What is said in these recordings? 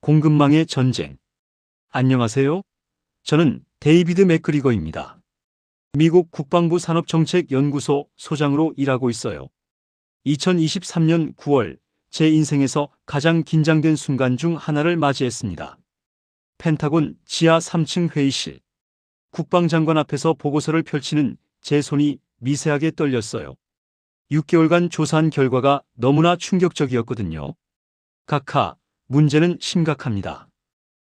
공급망의 전쟁. 안녕하세요. 저는 데이비드 맥그리거입니다. 미국 국방부 산업정책연구소 소장으로 일하고 있어요. 2023년 9월 제 인생에서 가장 긴장된 순간 중 하나를 맞이했습니다. 펜타곤 지하 3층 회의실. 국방장관 앞에서 보고서를 펼치는 제 손이 미세하게 떨렸어요. 6개월간 조사한 결과가 너무나 충격적이었거든요. 각하, 문제는 심각합니다.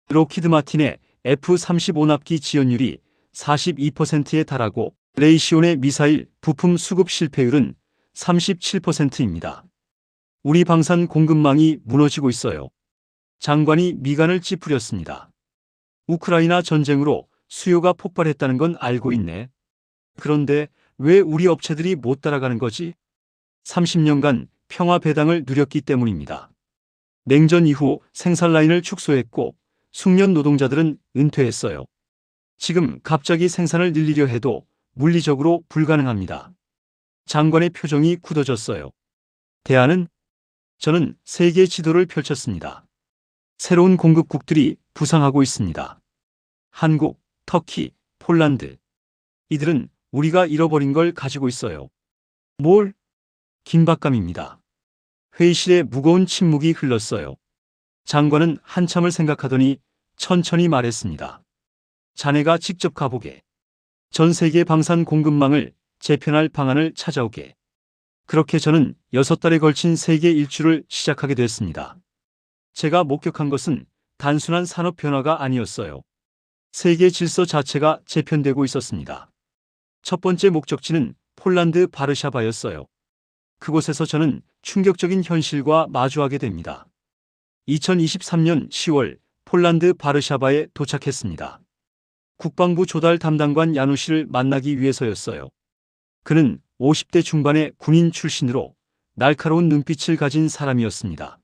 록히드 마틴의 F-35납기 지연율이 42%에 달하고 레이시온의 미사일 부품 수급 실패율은 37%입니다. 우리 방산 공급망이 무너지고 있어요. 장관이 미간을 찌푸렸습니다. 우크라이나 전쟁으로 수요가 폭발했다는 건 알고 있네. 그런데 왜 우리 업체들이 못 따라가는 거지? 30년간 평화 배당을 누렸기 때문입니다. 냉전 이후 생산 라인을 축소했고 숙련 노동자들은 은퇴했어요. 지금 갑자기 생산을 늘리려 해도 물리적으로 불가능합니다. 장관의 표정이 굳어졌어요. 대안은? 저는 세계 지도를 펼쳤습니다. 새로운 공급국들이 부상하고 있습니다. 한국, 터키, 폴란드. 이들은 우리가 잃어버린 걸 가지고 있어요. 뭘? 긴박감입니다. 회의실에 무거운 침묵이 흘렀어요. 장관은 한참을 생각하더니 천천히 말했습니다. 자네가 직접 가보게. 전 세계 방산 공급망을 재편할 방안을 찾아오게. 그렇게 저는 6달에 걸친 세계 일주를 시작하게 됐습니다. 제가 목격한 것은 단순한 산업 변화가 아니었어요. 세계 질서 자체가 재편되고 있었습니다. 첫 번째 목적지는 폴란드 바르샤바였어요. 그곳에서 저는 충격적인 현실과 마주하게 됩니다. 2023년 10월 폴란드 바르샤바에 도착했습니다. 국방부 조달 담당관 야누시를 만나기 위해서였어요. 그는 50대 중반의 군인 출신으로 날카로운 눈빛을 가진 사람이었습니다.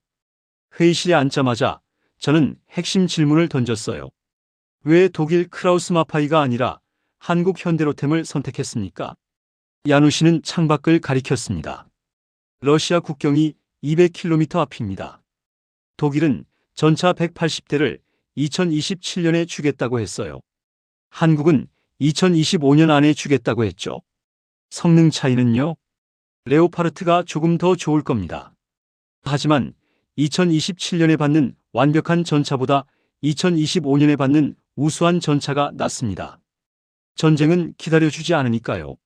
회의실에 앉자마자 저는 핵심 질문을 던졌어요. 왜 독일 크라우스 마파이가 아니라 한국 현대로템을 선택했습니까? 야누시는 창밖을 가리켰습니다. 러시아 국경이 200km 앞입니다. 독일은 전차 180대를 2027년에 주겠다고 했어요. 한국은 2025년 안에 주겠다고 했죠. 성능 차이는요? 레오파르트가 조금 더 좋을 겁니다. 하지만 2027년에 받는 완벽한 전차보다 2025년에 받는 우수한 전차가 낫습니다. 전쟁은 기다려주지 않으니까요.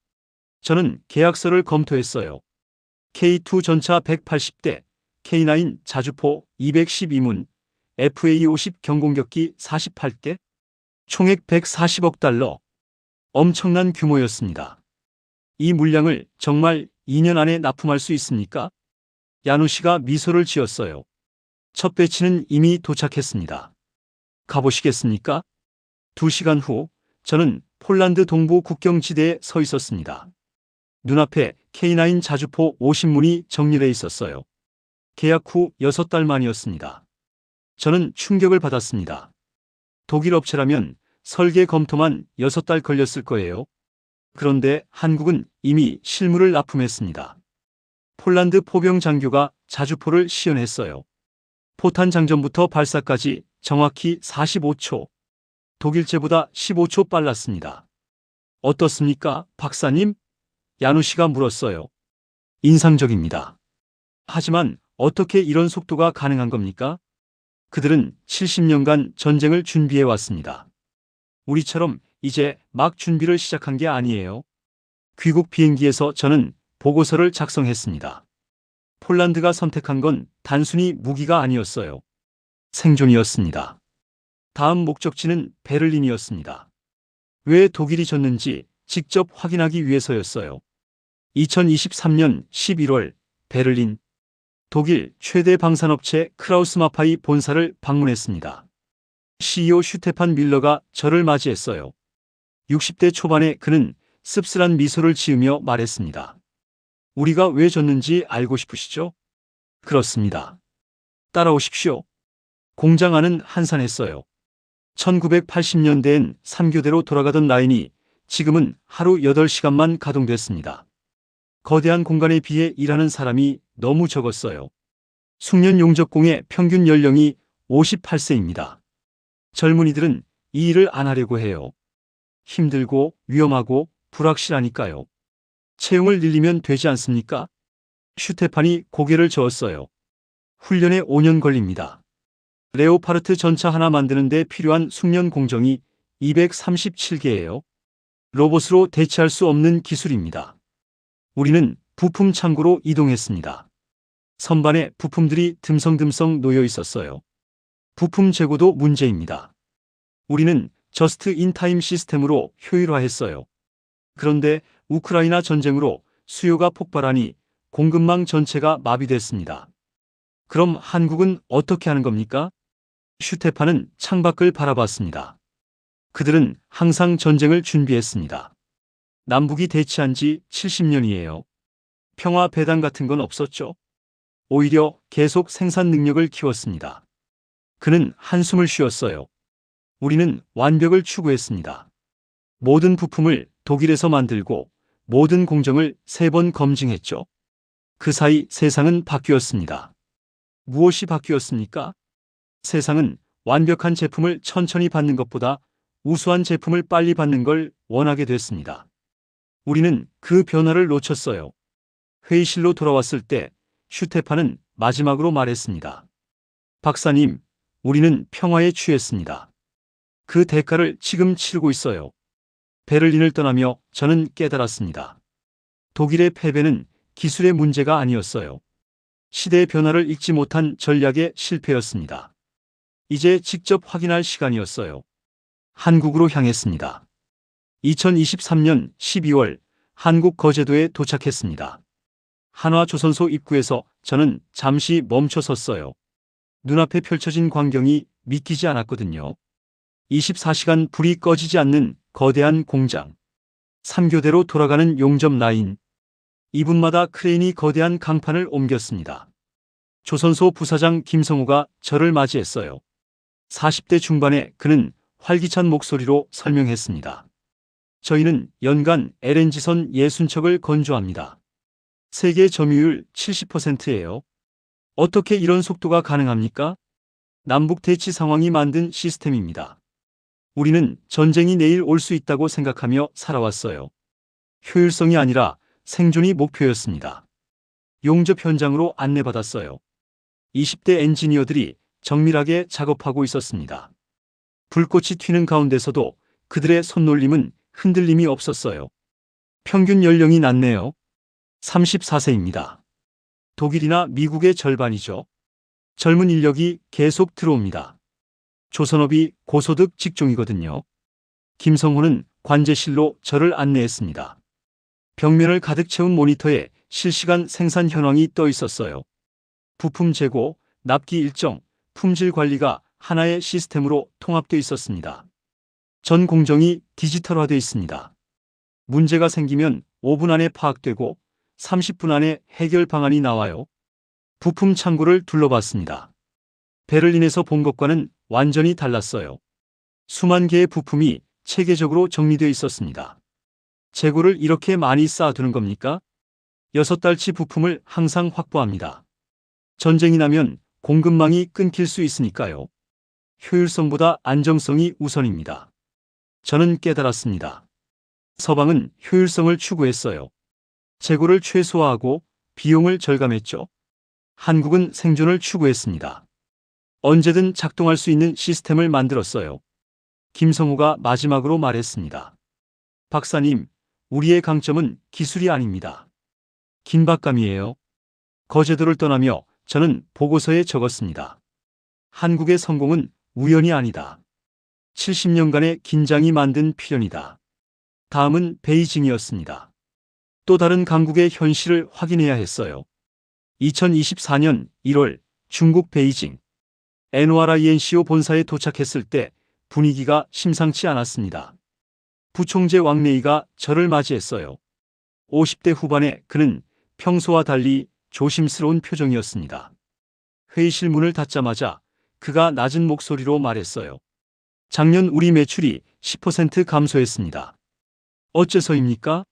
저는 계약서를 검토했어요. K2 전차 180대, K9 자주포 212문, FA50 경공격기 48대, 총액 140억 달러. 엄청난 규모였습니다. 이 물량을 정말 2년 안에 납품할 수 있습니까? 야누시가 미소를 지었어요. 첫 배치는 이미 도착했습니다. 가보시겠습니까? 2시간 후 저는 폴란드 동부 국경지대에 서 있었습니다. 눈앞에 K9 자주포 50문이 정렬해 있었어요. 계약 후 6달 만이었습니다. 저는 충격을 받았습니다. 독일 업체라면 설계 검토만 6달 걸렸을 거예요. 그런데 한국은 이미 실물을 납품했습니다. 폴란드 포병 장교가 자주포를 시연했어요. 포탄 장전부터 발사까지 정확히 45초. 독일제보다 15초 빨랐습니다. 어떻습니까, 박사님? 야누시가 물었어요. 인상적입니다. 하지만 어떻게 이런 속도가 가능한 겁니까? 그들은 70년간 전쟁을 준비해 왔습니다. 우리처럼 이제 막 준비를 시작한 게 아니에요. 귀국 비행기에서 저는 보고서를 작성했습니다. 폴란드가 선택한 건 단순히 무기가 아니었어요. 생존이었습니다. 다음 목적지는 베를린이었습니다. 왜 독일이 졌는지 직접 확인하기 위해서였어요. 2023년 11월 베를린. 독일 최대 방산업체 크라우스 마파이 본사를 방문했습니다. CEO 슈테판 밀러가 저를 맞이했어요. 60대 초반의 그는 씁쓸한 미소를 지으며 말했습니다. 우리가 왜 졌는지 알고 싶으시죠? 그렇습니다. 따라오십시오. 공장 안은 한산했어요. 1980년대엔 3교대로 돌아가던 라인이 지금은 하루 8시간만 가동됐습니다. 거대한 공간에 비해 일하는 사람이 너무 적었어요. 숙련 용접공의 평균 연령이 58세입니다. 젊은이들은 이 일을 안 하려고 해요. 힘들고 위험하고 불확실하니까요. 채용을 늘리면 되지 않습니까? 슈테판이 고개를 저었어요. 훈련에 5년 걸립니다. 레오파르트 전차 하나 만드는데 필요한 숙련 공정이 237개예요. 로봇으로 대체할 수 없는 기술입니다. 우리는 부품 창고로 이동했습니다. 선반에 부품들이 듬성듬성 놓여 있었어요. 부품 재고도 문제입니다. 우리는 저스트 인타임 시스템으로 효율화했어요. 그런데 우크라이나 전쟁으로 수요가 폭발하니 공급망 전체가 마비됐습니다. 그럼 한국은 어떻게 하는 겁니까? 슈테판은 창밖을 바라봤습니다. 그들은 항상 전쟁을 준비했습니다. 남북이 대치한 지 70년이에요. 평화 배당 같은 건 없었죠. 오히려 계속 생산 능력을 키웠습니다. 그는 한숨을 쉬었어요. 우리는 완벽을 추구했습니다. 모든 부품을 독일에서 만들고 모든 공정을 3번 검증했죠. 그 사이 세상은 바뀌었습니다. 무엇이 바뀌었습니까? 세상은 완벽한 제품을 천천히 받는 것보다 우수한 제품을 빨리 받는 걸 원하게 됐습니다. 우리는 그 변화를 놓쳤어요. 회의실로 돌아왔을 때 슈테판은 마지막으로 말했습니다. 박사님, 우리는 평화에 취했습니다. 그 대가를 지금 치르고 있어요. 베를린을 떠나며 저는 깨달았습니다. 독일의 패배는 기술의 문제가 아니었어요. 시대의 변화를 읽지 못한 전략의 실패였습니다. 이제 직접 확인할 시간이었어요. 한국으로 향했습니다. 2023년 12월 한국 거제도에 도착했습니다. 한화조선소 입구에서 저는 잠시 멈춰 섰어요. 눈앞에 펼쳐진 광경이 믿기지 않았거든요. 24시간 불이 꺼지지 않는 거대한 공장. 3교대로 돌아가는 용접 라인. 2분마다 크레인이 거대한 강판을 옮겼습니다. 조선소 부사장 김성우가 저를 맞이했어요. 40대 중반의 그는 활기찬 목소리로 설명했습니다. 저희는 연간 LNG선 60척을 건조합니다. 세계 점유율 70%예요. 어떻게 이런 속도가 가능합니까? 남북 대치 상황이 만든 시스템입니다. 우리는 전쟁이 내일 올 수 있다고 생각하며 살아왔어요. 효율성이 아니라 생존이 목표였습니다. 용접 현장으로 안내받았어요. 20대 엔지니어들이 정밀하게 작업하고 있었습니다. 불꽃이 튀는 가운데서도 그들의 손놀림은 흔들림이 없었어요. 평균 연령이 낮네요. 34세입니다. 독일이나 미국의 절반이죠. 젊은 인력이 계속 들어옵니다. 조선업이 고소득 직종이거든요. 김성호는 관제실로 저를 안내했습니다. 벽면을 가득 채운 모니터에 실시간 생산 현황이 떠 있었어요. 부품 재고, 납기 일정, 품질 관리가 하나의 시스템으로 통합되어 있었습니다. 전 공정이 디지털화되어 있습니다. 문제가 생기면 5분 안에 파악되고 30분 안에 해결 방안이 나와요. 부품 창고를 둘러봤습니다. 베를린에서 본 것과는 완전히 달랐어요. 수만 개의 부품이 체계적으로 정리되어 있었습니다. 재고를 이렇게 많이 쌓아두는 겁니까? 6달치 부품을 항상 확보합니다. 전쟁이 나면 공급망이 끊길 수 있으니까요. 효율성보다 안정성이 우선입니다. 저는 깨달았습니다. 서방은 효율성을 추구했어요. 재고를 최소화하고 비용을 절감했죠. 한국은 생존을 추구했습니다. 언제든 작동할 수 있는 시스템을 만들었어요. 김성우가 마지막으로 말했습니다. 박사님, 우리의 강점은 기술이 아닙니다. 긴박감이에요. 거제도를 떠나며 저는 보고서에 적었습니다. 한국의 성공은 우연이 아니다. 70년간의 긴장이 만든 필연이다. 다음은 베이징이었습니다. 또 다른 강국의 현실을 확인해야 했어요. 2024년 1월 중국 베이징 NORINCO 본사에 도착했을 때 분위기가 심상치 않았습니다. 부총재 왕래이가 저를 맞이했어요. 50대 후반의 그는 평소와 달리 조심스러운 표정이었습니다. 회의실 문을 닫자마자 그가 낮은 목소리로 말했어요. 작년 우리 매출이 10% 감소했습니다. 어째서입니까?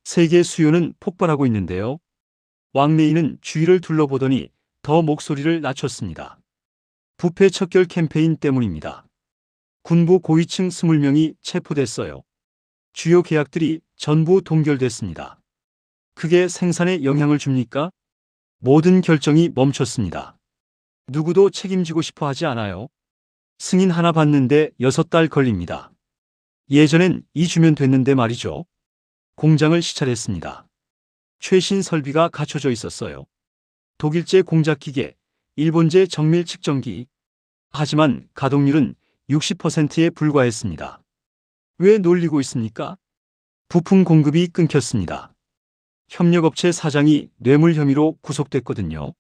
세계 수요는 폭발하고 있는데요. 왕래이는 주위를 둘러보더니 더 목소리를 낮췄습니다. 부패 척결 캠페인 때문입니다. 군부 고위층 20명이 체포됐어요. 주요 계약들이 전부 동결됐습니다. 그게 생산에 영향을 줍니까? 모든 결정이 멈췄습니다. 누구도 책임지고 싶어 하지 않아요. 승인 하나 받는데 6달 걸립니다. 예전엔 2주면 됐는데 말이죠. 공장을 시찰했습니다. 최신 설비가 갖춰져 있었어요. 독일제 공작기계, 일본제 정밀 측정기. 하지만 가동률은 60%에 불과했습니다. 왜 놀리고 있습니까? 부품 공급이 끊겼습니다. 협력업체 사장이 뇌물 혐의로 구속됐거든요.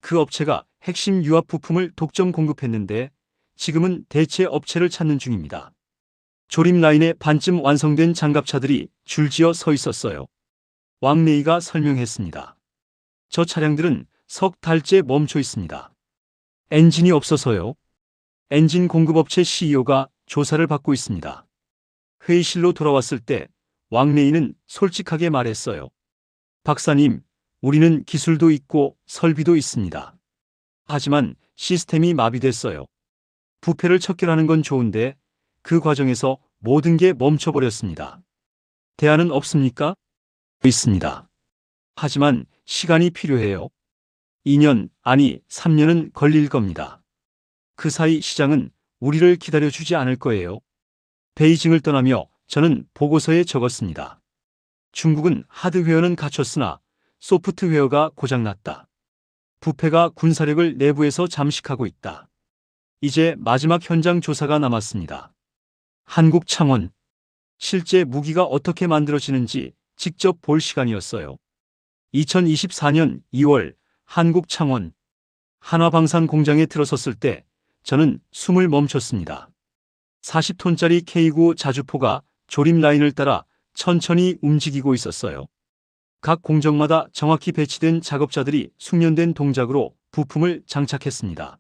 그 업체가 핵심 유압 부품을 독점 공급했는데 지금은 대체 업체를 찾는 중입니다. 조립 라인에 반쯤 완성된 장갑차들이 줄지어 서 있었어요. 왕래이가 설명했습니다. 저 차량들은 석 달째 멈춰 있습니다. 엔진이 없어서요. 엔진 공급업체 CEO가 조사를 받고 있습니다. 회의실로 돌아왔을 때 왕래이는 솔직하게 말했어요. 박사님, 우리는 기술도 있고 설비도 있습니다. 하지만 시스템이 마비됐어요. 부패를 척결하는 건 좋은데 그 과정에서 모든 게 멈춰버렸습니다. 대안은 없습니까? 있습니다. 하지만 시간이 필요해요. 2년, 아니 3년은 걸릴 겁니다. 그 사이 시장은 우리를 기다려주지 않을 거예요. 베이징을 떠나며 저는 보고서에 적었습니다. 중국은 하드웨어는 갖췄으나 소프트웨어가 고장났다. 부패가 군사력을 내부에서 잠식하고 있다. 이제 마지막 현장 조사가 남았습니다. 한국 창원. 실제 무기가 어떻게 만들어지는지 직접 볼 시간이었어요. 2024년 2월 한국 창원 한화방산 공장에 들어섰을 때 저는 숨을 멈췄습니다. 40톤짜리 K9 자주포가 조립 라인을 따라 천천히 움직이고 있었어요. 각 공정마다 정확히 배치된 작업자들이 숙련된 동작으로 부품을 장착했습니다.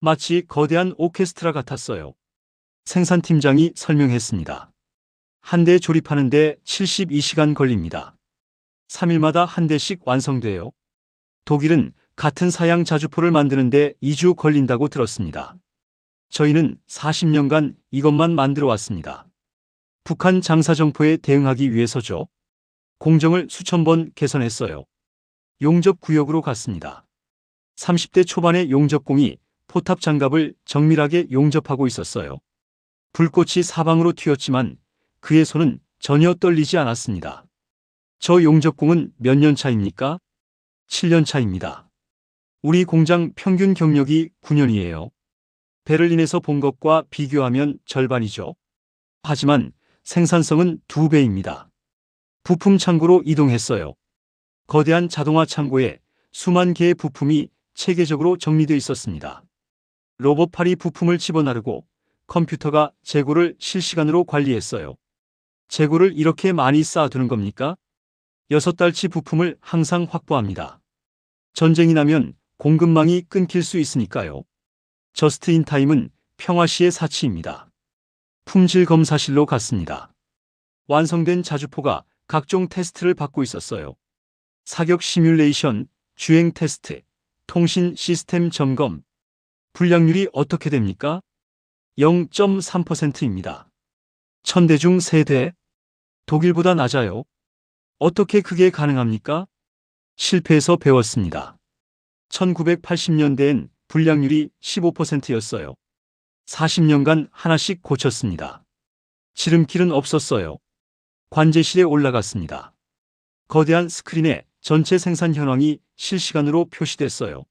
마치 거대한 오케스트라 같았어요. 생산팀장이 설명했습니다. 한 대 조립하는데 72시간 걸립니다. 3일마다 한 대씩 완성돼요. 독일은 같은 사양 자주포를 만드는데 2주 걸린다고 들었습니다. 저희는 40년간 이것만 만들어 왔습니다. 북한 장사정포에 대응하기 위해서죠. 공정을 수천 번 개선했어요. 용접구역으로 갔습니다. 30대 초반의 용접공이 포탑 장갑을 정밀하게 용접하고 있었어요. 불꽃이 사방으로 튀었지만 그의 손은 전혀 떨리지 않았습니다. 저 용접공은 몇 년 차입니까? 7년 차입니다. 우리 공장 평균 경력이 9년이에요. 베를린에서 본 것과 비교하면 절반이죠. 하지만 생산성은 2배입니다. 부품 창고로 이동했어요. 거대한 자동화 창고에 수만 개의 부품이 체계적으로 정리되어 있었습니다. 로봇팔이 부품을 집어나르고 컴퓨터가 재고를 실시간으로 관리했어요. 재고를 이렇게 많이 쌓아두는 겁니까? 6달치 부품을 항상 확보합니다. 전쟁이 나면 공급망이 끊길 수 있으니까요. 저스트 인 타임은 평화시의 사치입니다. 품질 검사실로 갔습니다. 완성된 자주포가 각종 테스트를 받고 있었어요. 사격 시뮬레이션, 주행 테스트, 통신 시스템 점검. 불량률이 어떻게 됩니까? 0.3%입니다. 1000대 중 3대? 독일보다 낮아요. 어떻게 그게 가능합니까? 실패해서 배웠습니다. 1980년대엔 불량률이 15%였어요. 40년간 하나씩 고쳤습니다. 지름길은 없었어요. 관제실에 올라갔습니다. 거대한 스크린에 전체 생산 현황이 실시간으로 표시됐어요.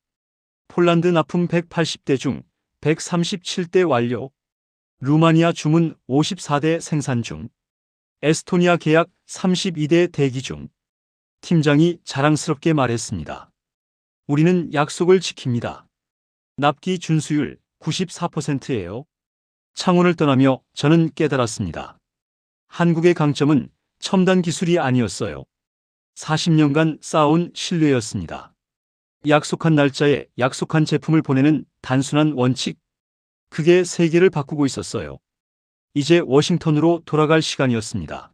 폴란드 납품 180대 중 137대 완료. 루마니아 주문 54대 생산 중. 에스토니아 계약 32대 대기 중. 팀장이 자랑스럽게 말했습니다. 우리는 약속을 지킵니다. 납기 준수율 94%예요. 창원을 떠나며 저는 깨달았습니다. 한국의 강점은 첨단 기술이 아니었어요. 40년간 쌓아온 신뢰였습니다. 약속한 날짜에 약속한 제품을 보내는 단순한 원칙. 그게 세계를 바꾸고 있었어요. 이제 워싱턴으로 돌아갈 시간이었습니다.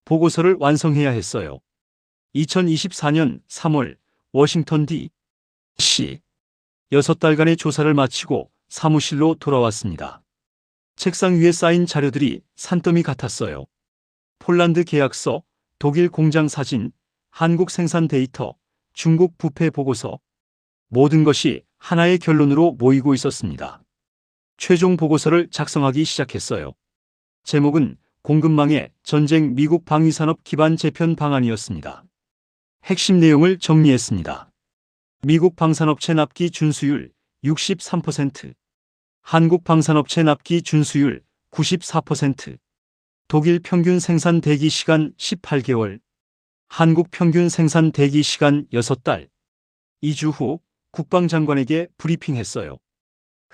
보고서를 완성해야 했어요. 2024년 3월 워싱턴 D.C. 6달간의 조사를 마치고 사무실로 돌아왔습니다. 책상 위에 쌓인 자료들이 산더미 같았어요. 폴란드 계약서, 독일 공장 사진, 한국 생산 데이터, 중국 부패 보고서. 모든 것이 하나의 결론으로 모이고 있었습니다. 최종 보고서를 작성하기 시작했어요. 제목은 공급망의 전쟁 미국 방위산업 기반 재편 방안이었습니다. 핵심 내용을 정리했습니다. 미국 방산업체 납기 준수율 63%, 한국 방산업체 납기 준수율 94%, 독일 평균 생산 대기 시간 18개월, 한국 평균 생산 대기 시간 6달. 2주 후 국방장관에게 브리핑했어요.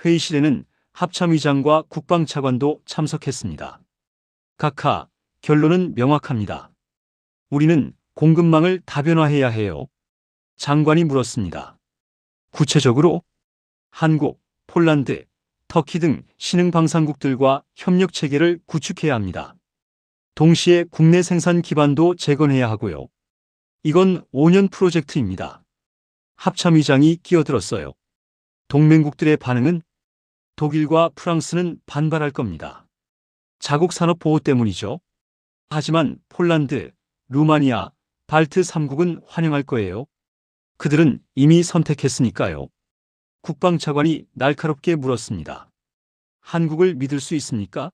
회의실에는 합참의장과 국방차관도 참석했습니다. 각하, 결론은 명확합니다. 우리는 공급망을 다변화해야 해요. 장관이 물었습니다. 구체적으로? 한국, 폴란드, 터키 등 신흥 방산국들과 협력 체계를 구축해야 합니다. 동시에 국내 생산 기반도 재건해야 하고요. 이건 5년 프로젝트입니다. 합참의장이 끼어들었어요. 동맹국들의 반응은? 독일과 프랑스는 반발할 겁니다. 자국 산업 보호 때문이죠. 하지만 폴란드, 루마니아, 발트 3국은 환영할 거예요. 그들은 이미 선택했으니까요. 국방차관이 날카롭게 물었습니다. 한국을 믿을 수 있습니까?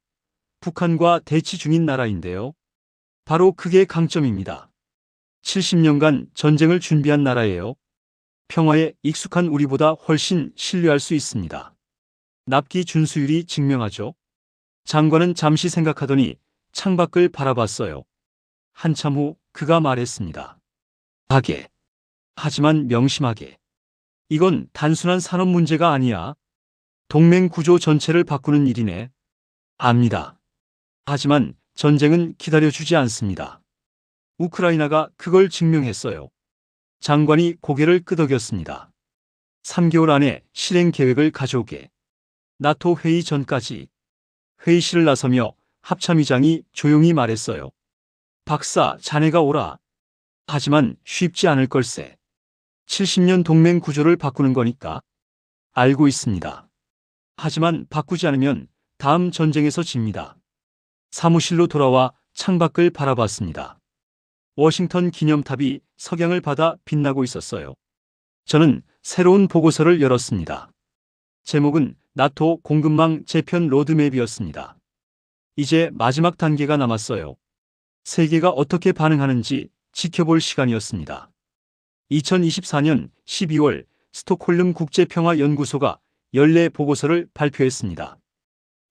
북한과 대치 중인 나라인데요. 바로 그게 강점입니다. 70년간 전쟁을 준비한 나라예요. 평화에 익숙한 우리보다 훨씬 신뢰할 수 있습니다. 납기 준수율이 증명하죠. 장관은 잠시 생각하더니 창밖을 바라봤어요. 한참 후 그가 말했습니다. 하게. 하지만 명심하게. 이건 단순한 산업 문제가 아니야. 동맹 구조 전체를 바꾸는 일이네. 압니다. 하지만 전쟁은 기다려주지 않습니다. 우크라이나가 그걸 증명했어요. 장관이 고개를 끄덕였습니다. 3개월 안에 실행 계획을 가져오게. 나토 회의 전까지. 회의실을 나서며 합참의장이 조용히 말했어요. 박사, 자네가 오라. 하지만 쉽지 않을 걸세. 70년 동맹 구조를 바꾸는 거니까. 알고 있습니다. 하지만 바꾸지 않으면 다음 전쟁에서 집니다. 사무실로 돌아와 창밖을 바라봤습니다. 워싱턴 기념탑이 석양을 받아 빛나고 있었어요. 저는 새로운 보고서를 열었습니다. 제목은 나토 공급망 재편 로드맵이었습니다. 이제 마지막 단계가 남았어요. 세계가 어떻게 반응하는지 지켜볼 시간이었습니다. 2024년 12월 스톡홀름 국제평화연구소가 연례 보고서를 발표했습니다.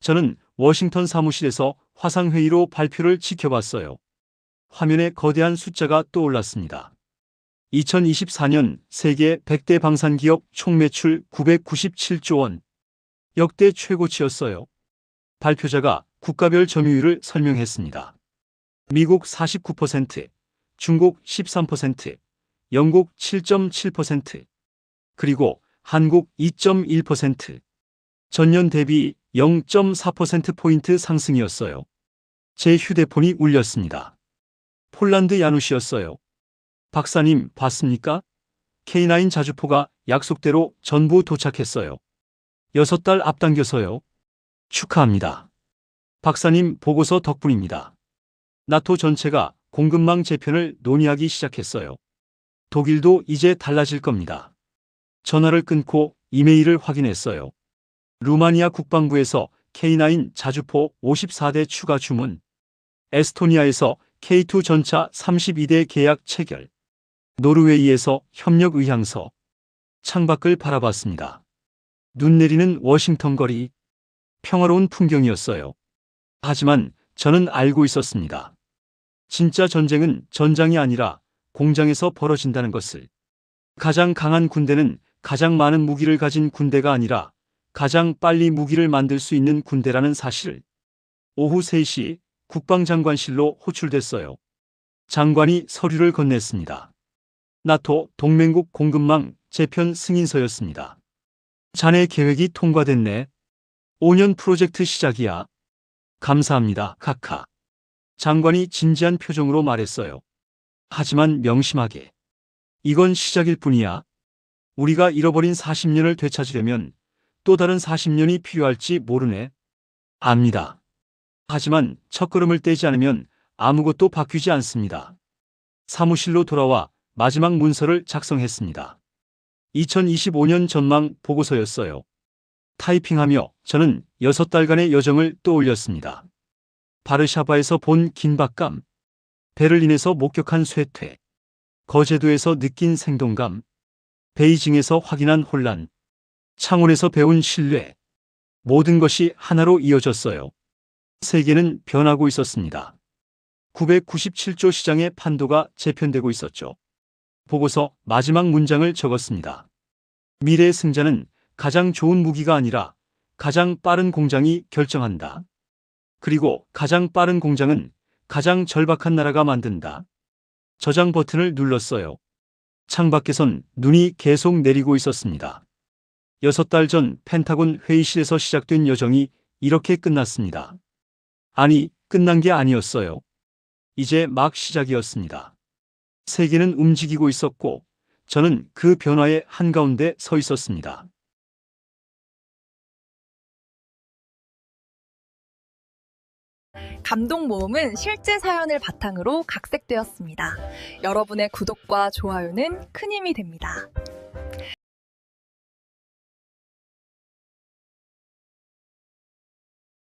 저는 워싱턴 사무실에서 화상회의로 발표를 지켜봤어요. 화면에 거대한 숫자가 떠올랐습니다. 2024년 세계 100대 방산기업 총매출 997조 원. 역대 최고치였어요. 발표자가 국가별 점유율을 설명했습니다. 미국 49%, 중국 13%, 영국 7.7%, 그리고 한국 2.1%. 전년 대비 0.4%포인트 상승이었어요. 제 휴대폰이 울렸습니다. 폴란드 야누시였어요. 박사님, 봤습니까? K9 자주포가 약속대로 전부 도착했어요. 6달 앞당겨서요. 축하합니다. 박사님, 보고서 덕분입니다. 나토 전체가 공급망 재편을 논의하기 시작했어요. 독일도 이제 달라질 겁니다. 전화를 끊고 이메일을 확인했어요. 루마니아 국방부에서 K9 자주포 54대 추가 주문. 에스토니아에서 K2 전차 32대 계약 체결. 노르웨이에서 협력 의향서. 창밖을 바라봤습니다. 눈 내리는 워싱턴 거리. 평화로운 풍경이었어요. 하지만 저는 알고 있었습니다. 진짜 전쟁은 전장이 아니라 공장에서 벌어진다는 것을. 가장 강한 군대는 가장 많은 무기를 가진 군대가 아니라 가장 빨리 무기를 만들 수 있는 군대라는 사실을. 오후 3시 국방장관실로 호출됐어요. 장관이 서류를 건넸습니다. 나토 동맹국 공급망 재편 승인서였습니다. 자네 계획이 통과됐네. 5년 프로젝트 시작이야. 감사합니다, 각하. 장관이 진지한 표정으로 말했어요. 하지만 명심하게. 이건 시작일 뿐이야. 우리가 잃어버린 40년을 되찾으려면 또 다른 40년이 필요할지 모르네. 압니다. 하지만 첫걸음을 떼지 않으면 아무것도 바뀌지 않습니다. 사무실로 돌아와 마지막 문서를 작성했습니다. 2025년 전망 보고서였어요. 타이핑하며 저는 6달간의 여정을 떠올렸습니다. 바르샤바에서 본 긴박감, 베를린에서 목격한 쇠퇴, 거제도에서 느낀 생동감, 베이징에서 확인한 혼란, 창원에서 배운 신뢰, 모든 것이 하나로 이어졌어요. 세계는 변하고 있었습니다. 997조 시장의 판도가 재편되고 있었죠. 보고서 마지막 문장을 적었습니다. 미래의 승자는 가장 좋은 무기가 아니라 가장 빠른 공장이 결정한다. 그리고 가장 빠른 공장은 가장 절박한 나라가 만든다. 저장 버튼을 눌렀어요. 창밖에선 눈이 계속 내리고 있었습니다. 6달 전 펜타곤 회의실에서 시작된 여정이 이렇게 끝났습니다. 아니, 끝난 게 아니었어요. 이제 막 시작이었습니다. 세계는 움직이고 있었고, 저는 그 변화의 한가운데 서 있었습니다. 감동 모음은 실제 사연을 바탕으로 각색되었습니다. 여러분의 구독과 좋아요는 큰 힘이 됩니다.